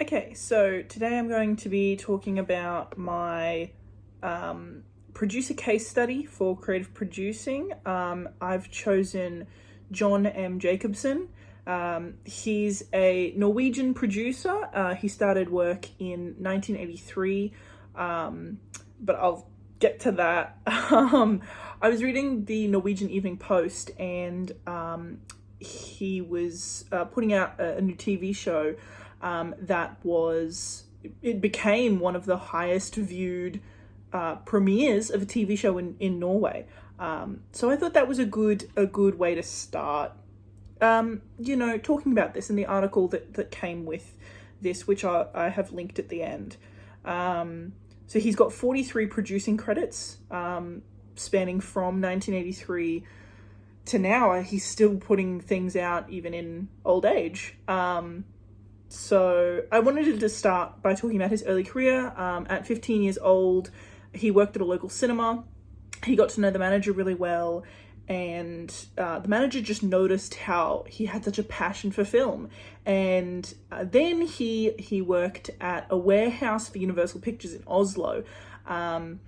Okay, so today I'm going to be talking about my producer case study for creative producing. I've chosen John M. Jacobson. He's a Norwegian producer. He started work in 1983, but I'll get to that. I was reading the Norwegian Evening Post, and he was putting out a new TV show it became one of the highest viewed premieres of a TV show in Norway. So I thought that was a good way to start. Talking about this in the article that came with this, which I have linked at the end. So he's got 43 producing credits, spanning from 1983 to now. He's still putting things out even in old age. So I wanted to start by talking about his early career. At 15 years old, he worked at a local cinema. He got to know the manager really well, and the manager just noticed how he had such a passion for film. And then he worked at a warehouse for Universal Pictures in Oslo. And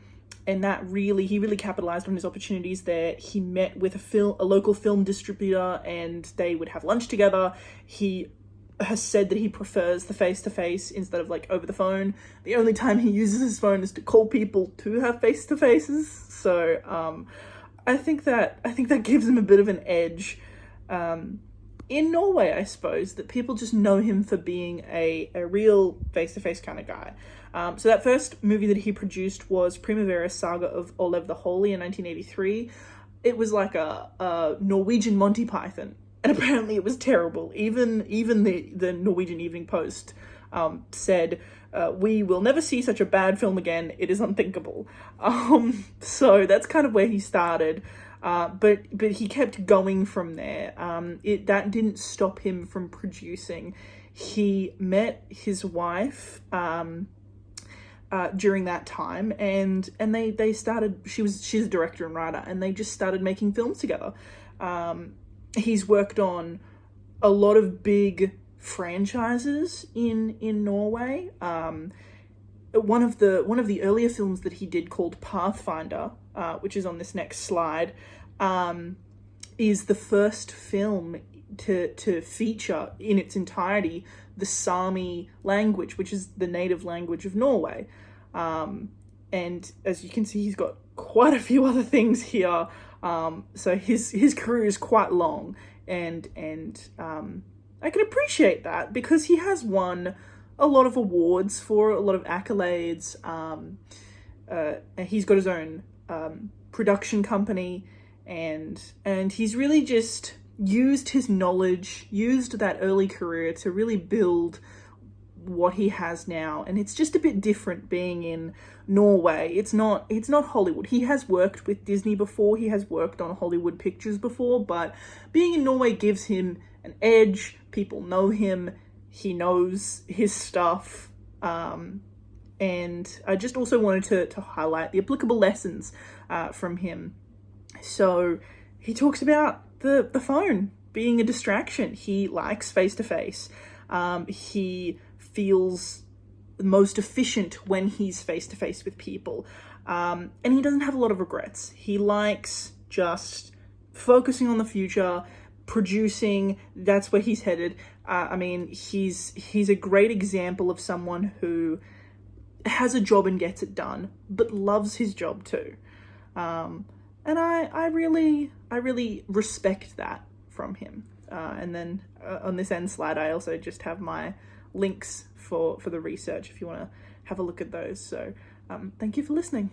he really capitalized on his opportunities there. He met with a local film distributor, and they would have lunch together. He has said that he prefers the face-to-face instead of over the phone. The only time he uses his phone is to call people to have face-to-faces. So I think that gives him a bit of an edge in Norway, I suppose, that people just know him for being a real face-to-face kind of guy. So that first movie that he produced was Primavera Saga of Olev the Holy in 1983. It was like a Norwegian Monty Python. And apparently it was terrible. Even the Norwegian Evening Post said, "We will never see such a bad film again. It is unthinkable." So that's kind of where he started. But he kept going from there. That didn't stop him from producing. He met his wife during that time, and they started. She's a director and writer, and they just started making films together. He's worked on a lot of big franchises in Norway. One of the earlier films that he did, called Pathfinder, which is on this next slide, is the first film to feature in its entirety the Sami language, which is the native language of Norway. And as you can see, he's got quite a few other things here. So his career is quite long, and I can appreciate that, because he has won a lot of awards for a lot of accolades. And he's got his own production company, and he's really just used his knowledge, used that early career to really build what he has now. And it's just a bit different being in Norway. It's not Hollywood. He has worked with Disney before, he has worked on Hollywood pictures before, but being in Norway gives him an edge. People know him, he knows his stuff. And I just also wanted to highlight the applicable lessons from him. So he talks about the phone being a distraction. He likes face-to-face. He feels most efficient when he's face-to-face with people. And he doesn't have a lot of regrets. He likes just focusing on the future, producing. That's where he's headed. He's a great example of someone who has a job and gets it done, but loves his job too. And I really respect that from him. And then on this end slide, I also just have my links for the research if you want to have a look at those. So thank you for listening.